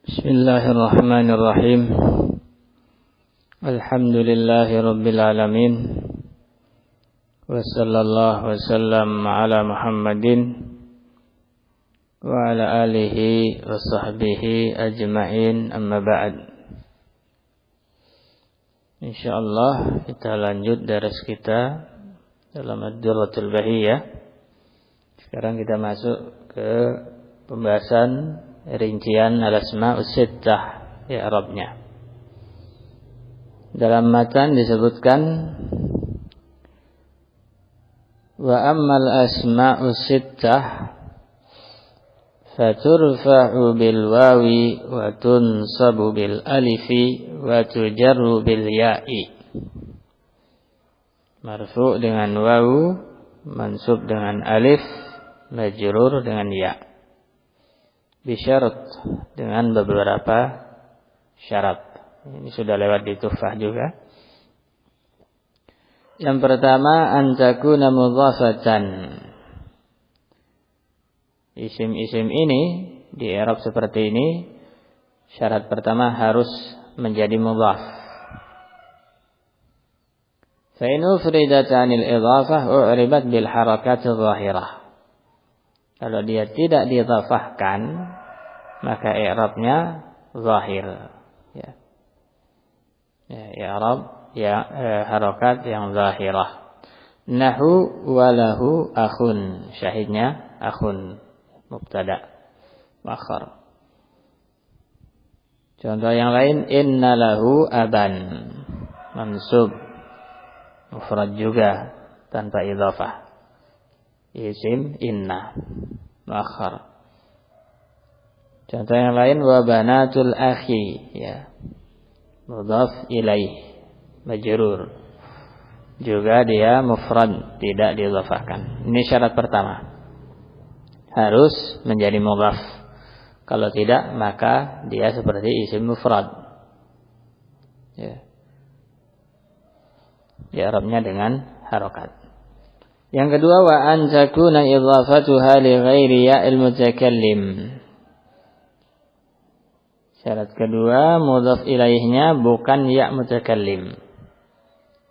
Bismillahirrahmanirrahim. Alhamdulillahi alamin. Wa sallallahu wa sallam ala Muhammadin wa ala alihi wa sahbihi ajma'in, amma ba'd. Insyaallah kita lanjut daras kita dalam Ad-Durratul Bahiyah. Sekarang kita masuk ke pembahasan rincian al-asma'us sittah, ya Arabnya. Dalam matan disebutkan wa ammal asma'us sittah faturfa'u bil wawi wa tunsabu bil alifi wa tujarru bil ya'i. Marfu' dengan wawu, mansub dengan alif, majrur dengan ya. Bisyarat, dengan beberapa syarat. Ini sudah lewat di Tuhfah juga. Yang pertama, an takuna mudhafatan. Isim-isim ini di i'rab seperti ini, syarat pertama harus menjadi mudhaf. Fa in ufridat 'anil idhafah u'ribat bil harakati dhahirah. Kalau dia tidak didhafahkan, maka i'rabnya zahir. Ya. I'rab harakat yang zahirah. Nahu walahu akhun. Syahidnya akhun, mubtada muakhar. Contoh yang lain, inna lahu aban, mansub, mufrad juga tanpa idhafah. Isim inna muakhar. Contoh yang lain, wa banatul akhi, ya, mudhaf ilaih, majrur, juga dia mufrad, tidak diidhafahkan. Ini syarat pertama, harus menjadi mudhaf. Kalau tidak, maka dia seperti isim mufrad, ya, i'rabnya dengan harokat. Yang kedua, wa an takuna idhafatuha li ghairi ya'il mutakallim. Syarat kedua, mudhaf ilaihnya bukan ya mutakallim.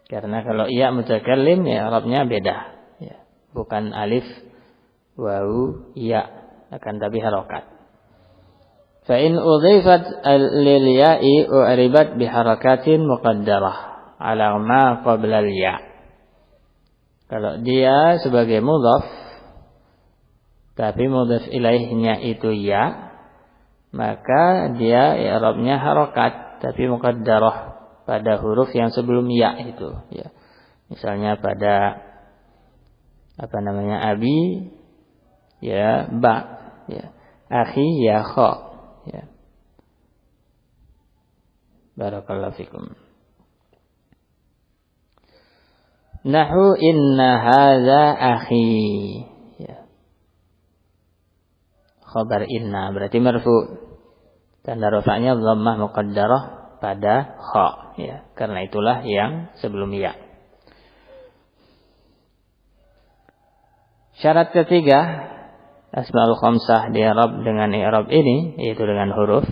Karena kalau ya mutakallim, ya i'rabnya beda, ya. Bukan alif, wawu, ya, akan tapi harokat. Fa in udhifat lil ya'i u'ribat bi harakatin muqaddarah ala ma qabla al ya'. Kalau dia sebagai mudhaf, tapi mudhaf ilaihnya itu ya, maka dia i'rabnya harokat, tapi muqaddarah pada huruf yang sebelum ya itu. Ya. Misalnya pada abi, ya ba, ya, akhi ya kha, ya. Barakallahu fikum. Nahu inna hadza akhi, ya. Khabar inna berarti marfu, tanda rafa'nya dhammah muqaddarah pada kha, ya. Karena itulah yang sebelum ya. Syarat ketiga, asmaul khamsah di i'rab dengan i'rab ini, yaitu dengan huruf.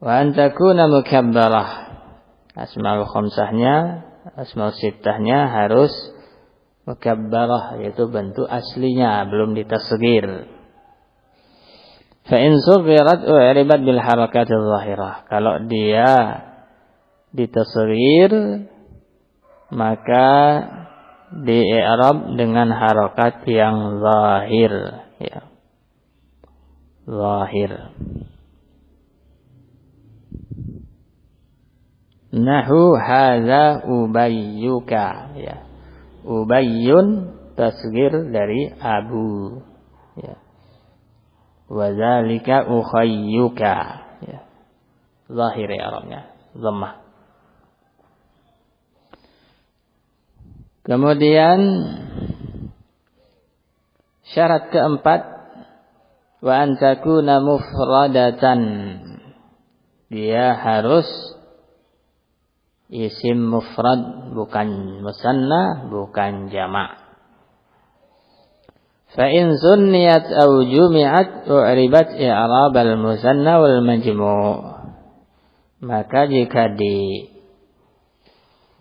Wa an takuna mukabbarah. Asmaul khamsahnya, asmaul sittahnya harus mukabbarah, yaitu bentuk aslinya, belum ditasghir. Fa in sughirat u'ribat bil harakatil zahirah. Kalau dia ditasghir, maka di i'rab dengan harakat yang zahir, ya. Zahir. Nahu hadza ubayyuka, ya. Ubayyun tasghir dari abu, ya. Wa dzalika ukhayyuka, ya. Zahir i'rabnya dhammah. Kemudian syarat keempat, wa an takuna mufradatan. Dia harus isim mufrad, bukan musanna, bukan jama'. Fa in sunniyat aw jumi'at u'ribat i'rab al-musanna wal majmu'. Maka jika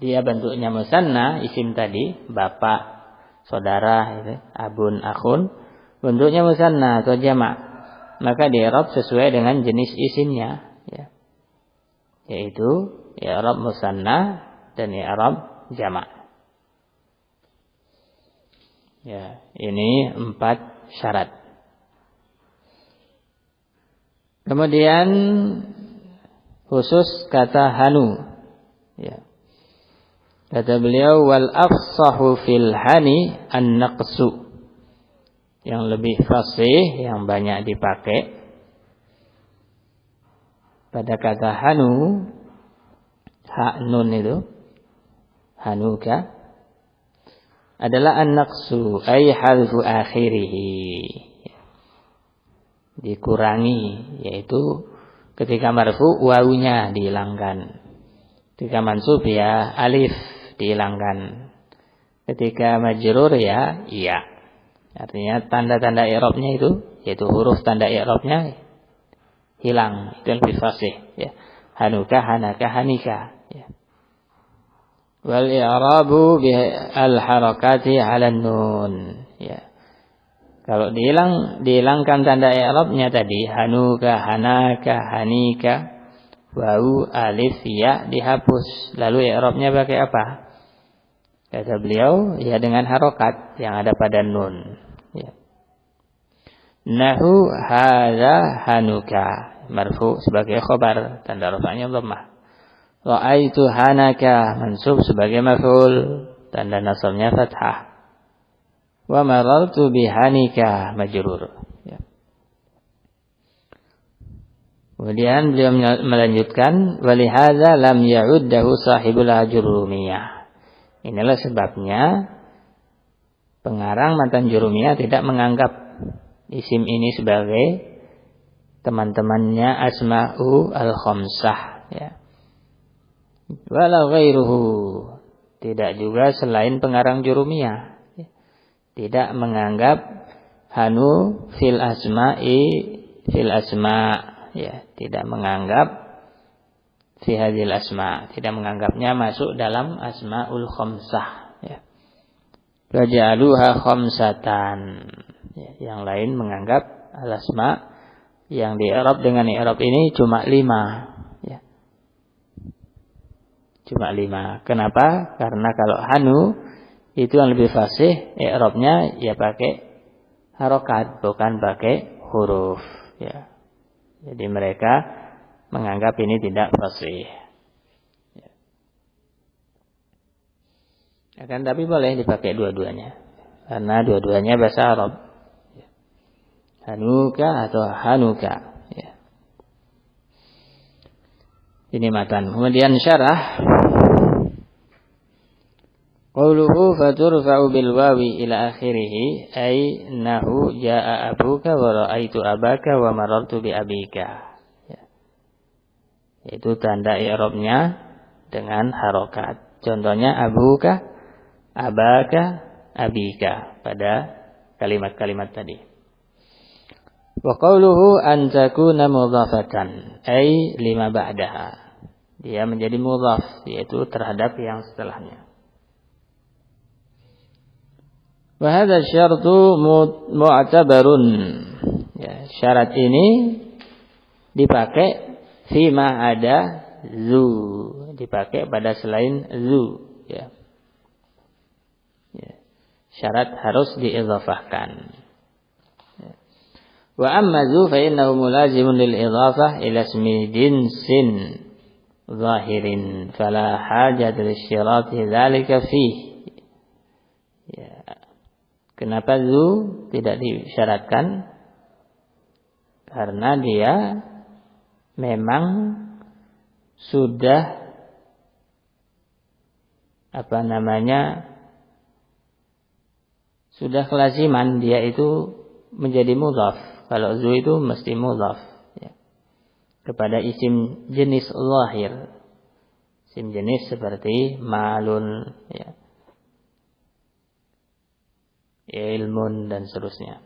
dia bentuknya musanna, isim tadi, bapak, saudara, abun, akhun, bentuknya musanna atau jamak, maka di-i'rab sesuai dengan jenis isimnya, ya. Yaitu i'rab musanna dan i'rab jamak. Ya, ini 4 syarat. Kemudian khusus kata hanu, ya. Kata beliau, wal afsahu fil hani an-naqsu. Yang lebih fasih, yang banyak dipakai pada kata hanu, ha nun itu, hanuka, adalah an-naqsu, ay hadfu akhirihi. Dikurangi, yaitu ketika marfu wawunya dihilangkan. Ketika mansub ya alif dihilangkan. Ketika majrur ya iya. Artinya tanda-tanda i'rabnya itu, yaitu huruf tanda i'rabnya hilang. Itu lebih fasih, ya. Hanuka, hanaka, hanika, ya. Wal i'rabu bi al harakati 'ala nun, ya. Kalau dihilangkan tanda i'rabnya tadi, hanuka, hanaka, hanika, wawu, alif, ya dihapus. Lalu i'rabnya pakai apa? Kata beliau, ya dengan harokat yang ada pada nun, ya. Nahu hadza hanuka, marfu sebagai khabar, tanda rafa'nya dhammah. Ra'aitu hanaka, mansub sebagai maf'ul, tanda nasabnya fathah. Wa marartu bihanika, majrur, ya. Kemudian beliau melanjutkan, walihadza lam ya'uddahu sahibul ajrumiyah. Inilah sebabnya pengarang matan jurumiyah tidak menganggap isim ini sebagai teman-temannya asma'u al-khamsah, ya. Wala ghairuhu, tidak juga selain pengarang jurumiyah, ya. Tidak menganggap hanu fil asma, ya, tidak menganggap fi hadhil asma, tidak menganggapnya masuk dalam asmaul khamsah, ya. Waja'aluha khamsatan, ya. Yang lain menganggap al-asma yang di-i'rab dengan i'rab ini cuma 5, ya. Cuma 5. Kenapa? Karena kalau hanu itu yang lebih fasih, i'rabnya ya pakai harokat, bukan pakai huruf, ya. Jadi mereka menganggap ini tidak fasih, ya. Akan tapi boleh dipakai dua-duanya, karena dua-duanya bahasa Arab, ya. Hanuka atau hanuka, ya. Ini matan. Kemudian syarah. Qauluhu faturfa'u bil wawi ila akhirih, ay nahu jaa abuka wa ra'aitu abaka wa marartu bi abika. Itu tanda i'rabnya dengan harokat. Contohnya abuka, abaka, abika pada kalimat-kalimat tadi. Wa qawluhu an takuna mudhafatan, ay lima ba'daha. Dia menjadi mudhaf, yaitu terhadap yang setelahnya. Wa hadha syartu mu'tabarun. Ya, syarat ini dipakai fima ada zu, dipakai pada selain zu, ya. Ya. Syarat harus diidhafahkan. Ya. Wa amma zu fa innahu mulazimun lil idhafah ila ismi jinsin zahirin fala hajat lisyirati dzalika fih. Ya. Kenapa zu tidak disyaratkan? Karena dia memang sudah sudah kelaziman dia itu menjadi mudhaf. Kalau zu itu mesti mudhaf, ya, kepada isim jenis zahir. Isim jenis seperti malun, ya. ilmun dan seterusnya.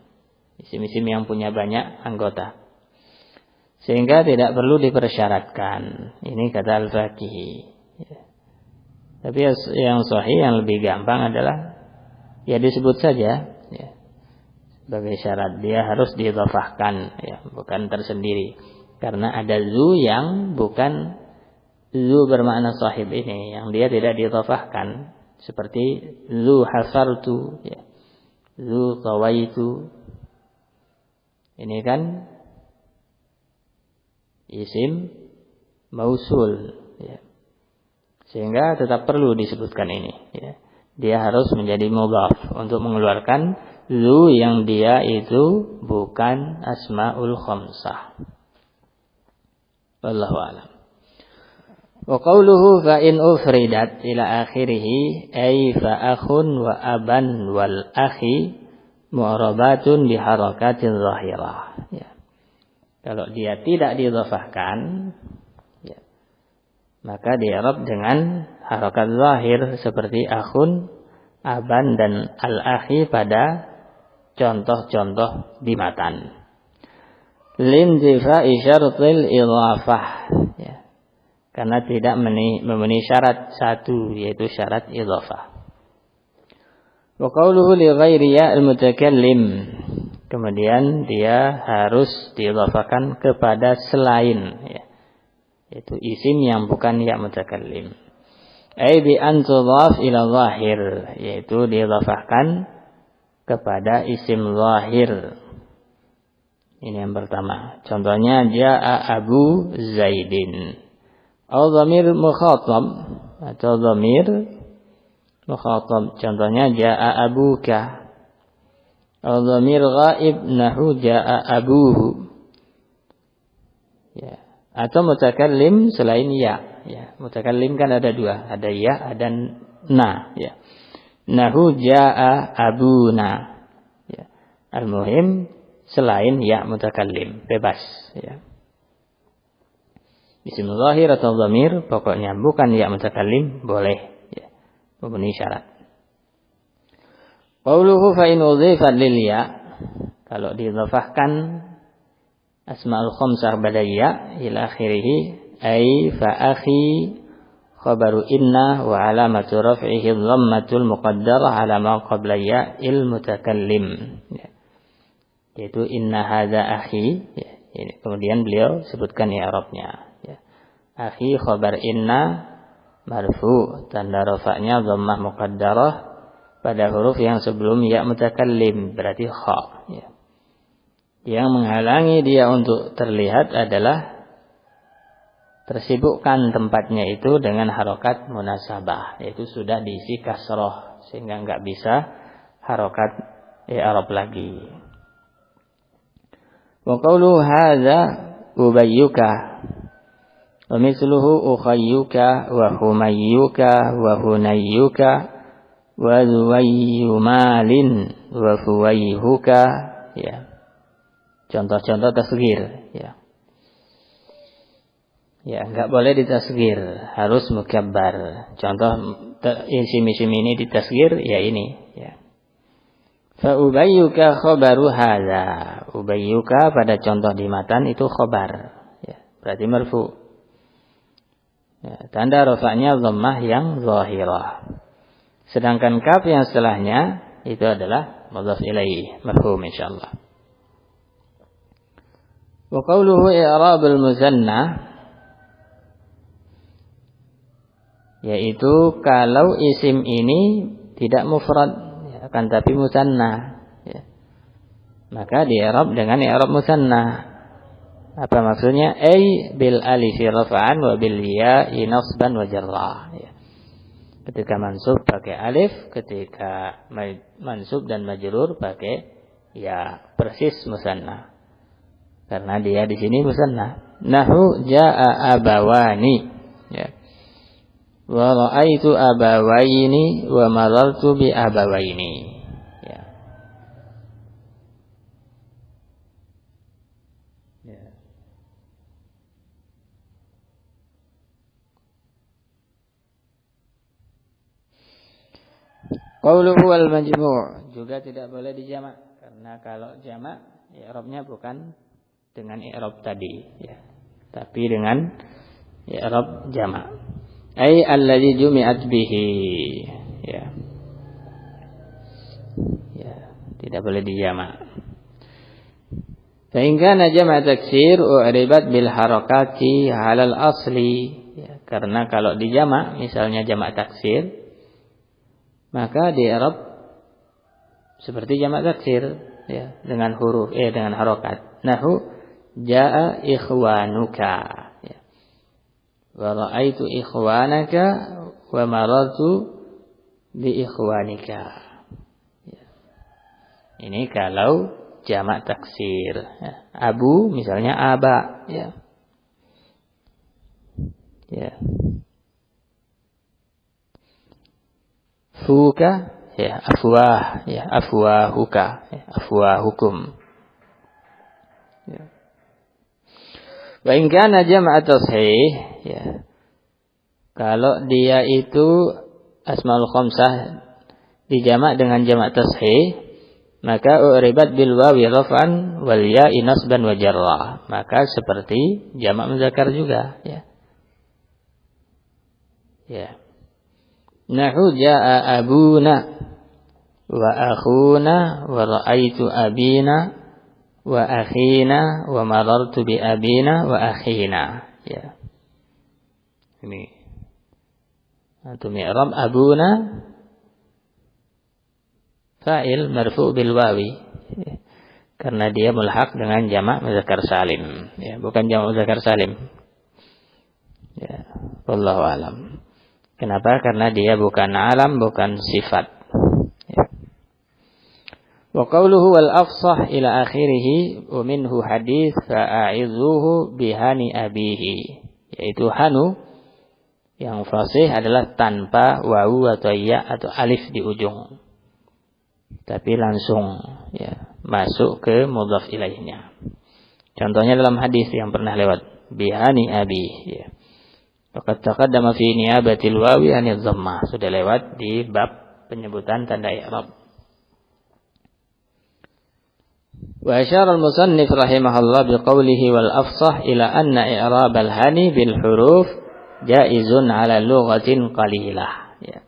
Isim-isim yang punya banyak anggota. Sehingga tidak perlu dipersyaratkan. Ini kata Al-Faqihi. Ya. Tapi yang sahih, yang lebih gampang adalah ya disebut saja ya, sebagai syarat. Dia harus diidhafahkan, ya, bukan tersendiri. Karena ada zu yang bukan zu bermakna sahib ini, yang dia tidak diidhafahkan. Seperti zu hasartu, ya, zu tawaitu. Ini kan isim mausul, ya. Sehingga tetap perlu disebutkan ini, ya. Dia harus menjadi mudhaf untuk mengeluarkan zu yang dia itu bukan asmaul khamsah. Wallahu a'lam. Wa qawluhu fa in ufridat ila akhirih ay fa akhun wa aban wal akhi mu'rabatun bi harakatin zahirah, ya. Kalau dia tidak diidhafahkan, ya, maka di'rab dengan harakat zahir seperti akhun, aban dan al-akhi pada contoh-contoh di matan. Lintifa'i syartil idhafah, ya, karena tidak memenuhi syarat satu, yaitu syarat idhafah. Wa qawluhu li ghairi ya al-mutakallim, kemudian dia harus diidhafahkan kepada selain, ya, yaitu isim yang bukan ya mutakallim. Ai bi an tudhaf ila zahir, yaitu diidhafahkan kepada isim zahir. Ini yang pertama. Contohnya jaa Abu Zaidin. Atau dhamir mukhatab, atau dhamir mukhatab. Contohnya jaa abuka. Atau dhamir ghaib nahu jaa abuhu. Ya. Atau mutakallim selain ya. Ya. Mutakallim kan ada dua. Ada ya, ada na. Ya. Nahu jaa abuna. Ya. Al-muhim selain ya mutakallim. Bebas. Ya. Isim zahir atau dhamir, pokoknya bukan ya mutakallim, boleh. Ya. Memenuhi syarat. Qauluhu fa in udhifat lil ya, kalau diidhafahkan asmaul khamsah pada ya ila akhirih ay fa akhi khabaru inna wa alamatu raf'ihi dhammatul muqaddarah ala ma qabla ya il mutakallim, ya. Yaitu inna hadza akhi, ya. Ini kemudian beliau sebutkan i'rabnya, ya. Akhi khabar inna marfu, tanda rafa'nya dhammah muqaddarah pada huruf yang sebelum ya mutakallim, berarti kha, ya. Yang menghalangi dia untuk terlihat adalah tersibukkan tempatnya itu dengan harokat munasabah, yaitu sudah diisi kasroh sehingga enggak bisa harokat i'rab lagi. Wa qawlu hadza ubayyuka wa mithluhu ukhayyuka wa humayyuka wa hunayyuka wa zuwayyumalin wa fuwayhuka, ya. Contoh-contoh tasghir, ya. Ya, enggak boleh ditasghir, harus mukabbar. Contoh isim-isim ini ditasghir, ya ini, ya. Fa ubayyuka khabaru hadza. Ubayyuka pada contoh di matan itu khabar, ya, berarti marfu. Ya, tanda rafa'nya dhammah yang zahirah. Sedangkan kaf yang setelahnya itu adalah mudhaf ilaih, mafhum insyaallah. Wa qawluhu i'rabul musanna, yaitu kalau isim ini tidak mufrad, ya, akan tapi musanna, ya, maka di-i'rab dengan i'rab musanna. Apa maksudnya? Ay bil alif raf'an wa bil ya'i nasban wa jarrah, ya. Ketika mansub pakai alif, ketika mansub dan majrur pakai ya, persis musanna. Karena dia di sini musanna. Nahu jaa abawani, ya. Wa ra'aitu abawaini wa marartu bi abawaini, ya. Ya. Qawluhu wal majmu' juga tidak boleh dijamak, karena kalau jamak i'rabnya bukan dengan i'rab tadi ya, tapi dengan i'rab jamak. Ai alladzi jumi'at bihi ya. Ya, tidak boleh dijamak. Fa in kana jama' taksir u'ribat bil harakati 'alal asli ya, karena kalau dijamak misalnya jamak taksir maka di i'rab seperti jamak taksir ya, dengan huruf dengan harokat. Nahu jaa ikhwanuka ya. Wa ra'aitu ikhwanaka wa marartu bi ikhwanika ya. Ini kalau jamak taksir ya. Abu misalnya aba ya. Ya. Fuka ya afwah ya afwahuka ya afwahukum ya. Wa in kana jam'a tashih ya, kalau dia itu asmaul khamsah dijamak dengan jamak tashih maka u'ribat bil wawi raf'an wal ya'i nasban wa jarra, maka seperti jamak muzakkar juga ya. Ya. Nahu jaa abuna wa akhuna wa ra'aitu abina wa akhina wa marartu bi abina wa akhina ya. Ini atau mi'rab abuna fa'il marfu' bil wawi ya. Karena dia mulhaq dengan jamak muzakkar salim ya, bukan jamak muzakkar salim ya. Wallahu alam. Kenapa? Karena dia bukan alam, bukan sifat. Ya. Wa qawluhu wal afsah ila akhirih wa minhu hadis fa'a'izuhu bihani abihi, yaitu hanu yang fasih adalah tanpa wawu atau ya atau alif di ujung, tapi langsung ya masuk ke mudhaf ilaihnya. Contohnya dalam hadis yang pernah lewat bihani abi ya. Faqad taqaddama fi niyabatil wawi anil dhammah, sudah lewat di bab penyebutan tanda i'rab. Wa asyara al-musannif rahimahullah biqaulihi wal afsah ila anna i'rab al-hani bil huruf jaizun ala lughatin qalilah ya.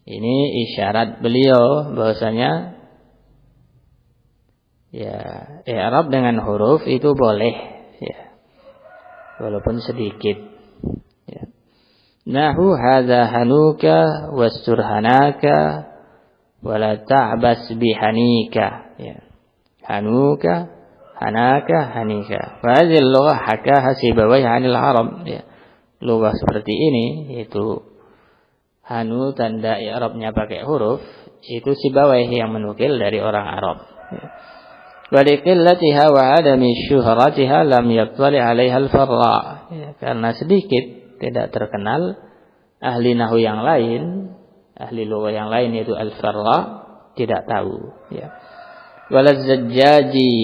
Ini isyarat beliau bahwasanya ya i'rab dengan huruf itu boleh ya, walaupun sedikit. Nahu hadza hanuka wasturhanaka wala ta'bas bihanika ya. Hanuka hanaka hanika. Wa hadhihi al-lughah hakaha Sibawayh 'anil Arab ya. Lughah seperti ini yaitu hanu tanda i'rabnya pakai huruf itu Sibawayh yang menukil dari orang Arab ya. Wa liqillatiha wa 'adami syuhratiha lam yattali 'alaiha al-farra ya, karena sedikit tidak terkenal, ahli nahwu yang lain, ahli lughah yang lain yaitu al-farra tidak tahu ya. Wal zajjaji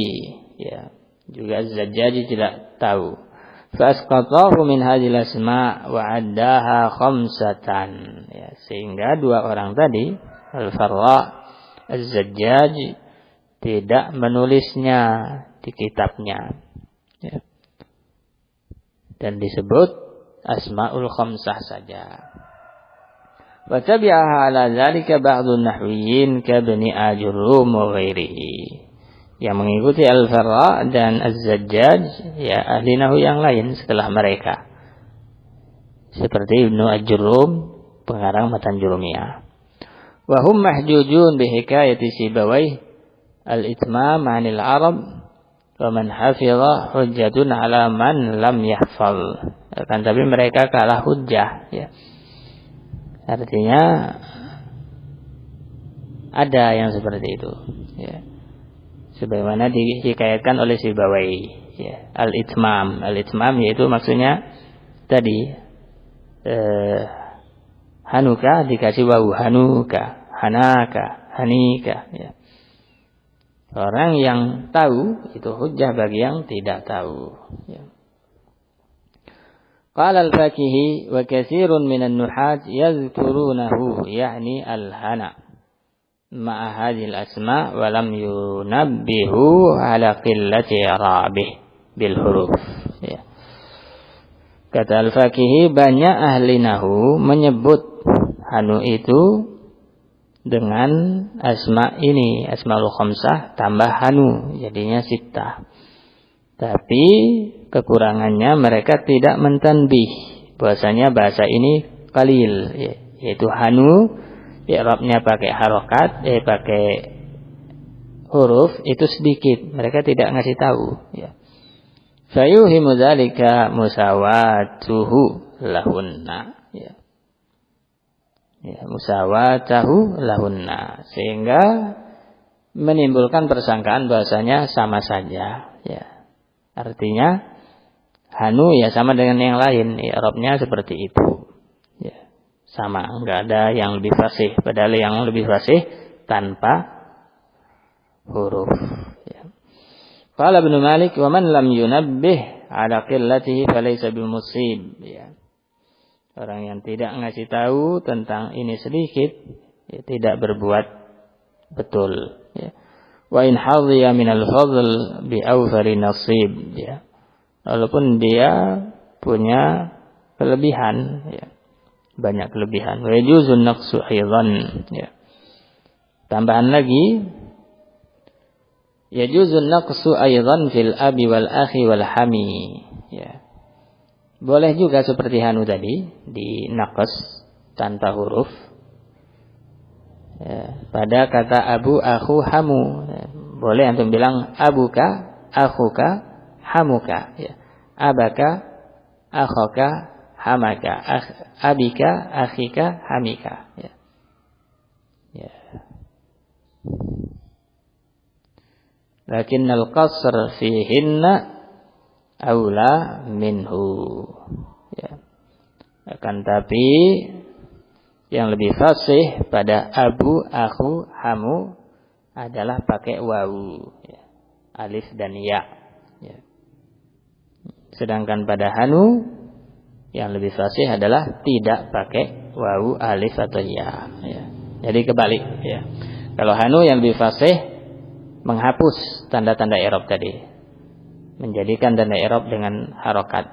ya, juga az-zajjaji tidak tahu. Fa asqatahu min hadhil asma' wa 'addaha khamsatan ya, sehingga dua orang tadi al-farra, az-zajjaj tidak menulisnya di kitabnya ya. Dan disebut asma'ul khamsah saja. Wa tabi'aha ala dzalika ba'dun nahwiyyin ka Ibn Ajurrum wa ghairihi, yang mengikuti al-Farra dan az-Zajjaj ya ahli nahwu yang lain setelah mereka, seperti Ibnu Ajurrum pengarang Matan Jurumiyah. Wa hum mahjujun bi hikayati Sibawayh al-itmam 'anil Arab wa man hafidha hujjatun 'ala man lam yahfal. Akan tapi mereka kalah hujjah ya. Artinya ada yang seperti itu ya. Sebagaimana dihikayatkan oleh Sibawayh ya. Al-itmam yaitu maksudnya tadi hanuka dikasih wawu, hanuka, hanaka, hanika ya. Orang yang tahu itu hujjah bagi yang tidak tahu ya. Qala al-Fakihi wa katsirun minan nuhat yadhkurunahu yani al-hana ma'a hadhil asma wa lam yunabbihu ala qillati i'rabih bil huruf. Ya. Kata Al-Fakihi, banyak ahli nahu menyebut hanu itu dengan asma ini, asmaul khamsah tambah hanu, jadinya sittah. Tapi kekurangannya mereka tidak mentanbih bahwasanya bahasa ini qalil, yaitu hanu i'rabnya pakai harokat, pakai huruf itu sedikit, mereka tidak ngasih tahu, ya. Fayuhimu dzalika musawatuhu lahunna, ya. Ya, musawatahu lahunna, sehingga menimbulkan persangkaan bahasanya sama saja, ya. Artinya hanu ya sama dengan yang lain, i'rabnya seperti itu, ya. Sama, enggak ada yang lebih fasih, padahal yang lebih fasih tanpa huruf, ya. Qala Ibnu Malik, wa man lam yunabbih ala qillatihi falaysa bimusib, ya. Orang yang tidak ngasih tahu tentang ini sedikit, ya, tidak berbuat betul, ya. Wa in hadhiya minal fadl bi awfari nasib, ya. Walaupun dia punya kelebihan, ya, banyak kelebihan. Wa yajuzun naqsu aidan, ya. Tambahan lagi, yajuzun naqsu aidan fil abi wal akhi wal hami, ya. Boleh juga seperti hanu tadi, di naqas tanpa huruf, ya, pada kata abu, akhu, hamu, ya. Boleh antum bilang abuka, akhuka, hamuka, ya. Abaka, akhoka, hamaka, abika, akhika, hamika, ya. Ya. Lakinnal qasr fihinna aula minhu, ya. Akan tapi yang lebih fasih pada abu, akhu, hamu adalah pakai wawu, ya. Alif dan ya, ya. Sedangkan pada hanu yang lebih fasih adalah tidak pakai wawu, alif atau ya, ya. Jadi kebalik, ya. Kalau hanu yang lebih fasih menghapus tanda-tanda i'rab tadi, menjadikan tanda i'rab dengan harokat.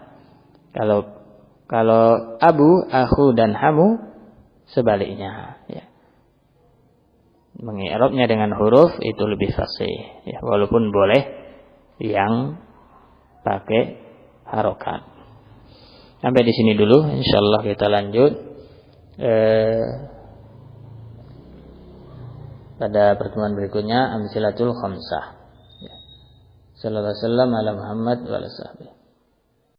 Kalau abu, akhu dan hamu sebaliknya, ya. Mengi'rabnya dengan huruf itu lebih fasih, ya, walaupun boleh yang pakai harokat. Sampai di sini dulu, insyaallah kita lanjut pada pertemuan berikutnya, amsilatul khamsah. Sallallahu alaihi wasallam ala Muhammad wa ala sahbihi.